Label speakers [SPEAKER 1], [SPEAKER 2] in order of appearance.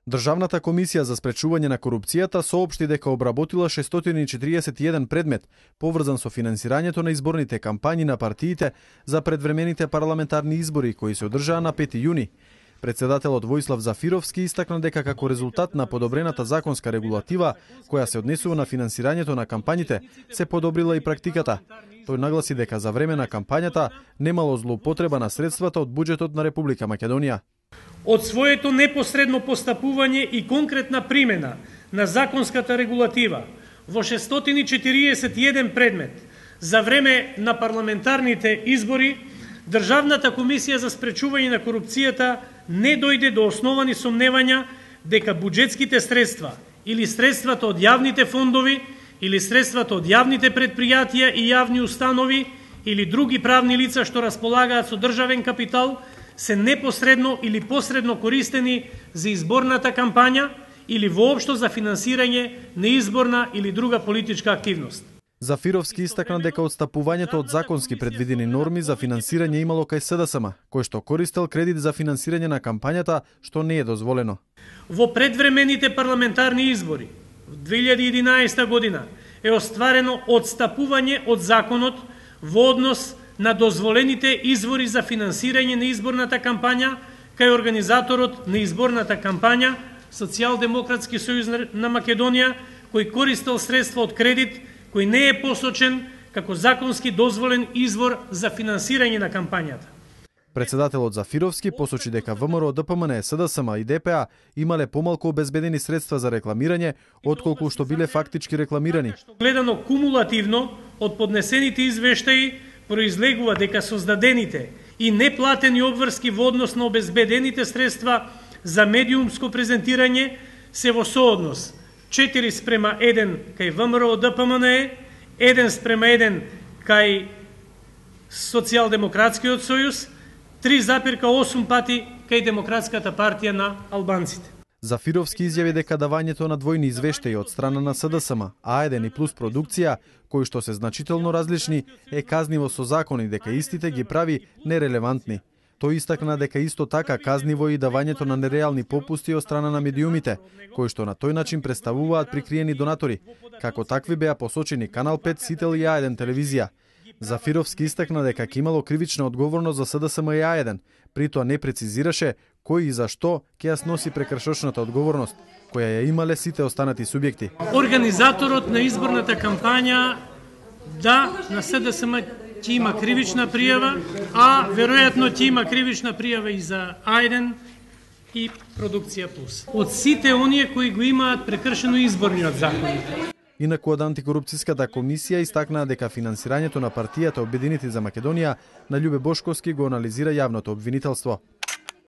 [SPEAKER 1] Државната комисија за спречување на корупцијата соопшти дека обработила 641 предмет поврзан со финансирањето на изборните кампањи на партиите за предвремените парламентарни избори кои се одржаа на 5 јуни. Председателот Војслав Зафировски истакна дека како резултат на подобрената законска регулатива која се однесува на финансирањето на кампањите, се подобрила и практиката. Тој нагласи дека за време на кампањата немало злоупотреба на средствата од буџетот на Република Македонија.
[SPEAKER 2] Од своето непосредно постапување и конкретна примена на законската регулатива во 641 предмет за време на парламентарните избори, Државната комисија за спречување на корупцијата не дојде до основани сомневања дека буџетските средства или средствата од јавните фондови или средствата од јавните предпријатија и јавни установи или други правни лица што располагаат со државен капитал се непосредно или посредно користени за изборната кампања или воопшто за финансирање на изборна или друга политичка активност.
[SPEAKER 1] Зафировски истакна дека отстапувањето од законски предвидени норми за финансирање имало кај СДСМ, кој што користел кредит за финансирање на кампањата, што не е дозволено.
[SPEAKER 2] Во предвремените парламентарни избори в 2011 година е остварено отстапување од законот во однос на дозволените извори за финансирање на изборната кампања кај организаторот на изборната кампања Социјалдемократски сојуз на Македонија, кој користел средства од кредит кој не е посочен како законски дозволен извор за финансирање на кампањата.
[SPEAKER 1] Председателот Зафировски посочи дека ВМРО, ДПМН, СДСМ и ДПА имале помалку обезбедени средства за рекламирање отколку што биле фактички рекламирани.
[SPEAKER 2] Гледано кумулативно од поднесените извештаи произлегува дека создадените и неплатени обврски во однос на обезбедените средства за медиумско презентирање се во сооднос 4:1 кај ВМРО ДПМН, 1:1 кај Социјалдемократскиот сојуз, 3,8 пати кај Демократската партија на албанците.
[SPEAKER 1] Зафировски изјави дека давањето на двојни извештаи од страна на СДСМ, А1 и Плюс продукција, кои што се значително различни, е казниво со закон и дека истите ги прави нерелевантни. Тој истакна дека исто така казниво и давањето на нереални попусти од страна на медиумите, кои што на тој начин представуваат прикриени донатори, како такви беа посочени Канал 5, Сител и А1 телевизија. Зафировски истакна дека ќе имало кривична одговорност за СДСМ и А1, при тоа не прецизираше кој и зашто ќе ја сноси прекршочната одговорност, која ја имале сите останати субјекти.
[SPEAKER 2] Организаторот на изборната кампања на СДСМ ќе има кривична пријава, а веројатно ќе има кривична пријава и за А1 и Продукција Плюс. Од сите оние кои го имаат прекршено изборниот закон.
[SPEAKER 1] Инаку од антикорупцијската комисија истакнаа дека финансирањето на партијата Обединети за Македонија на Љубе Бошковски го анализира јавното обвинителство.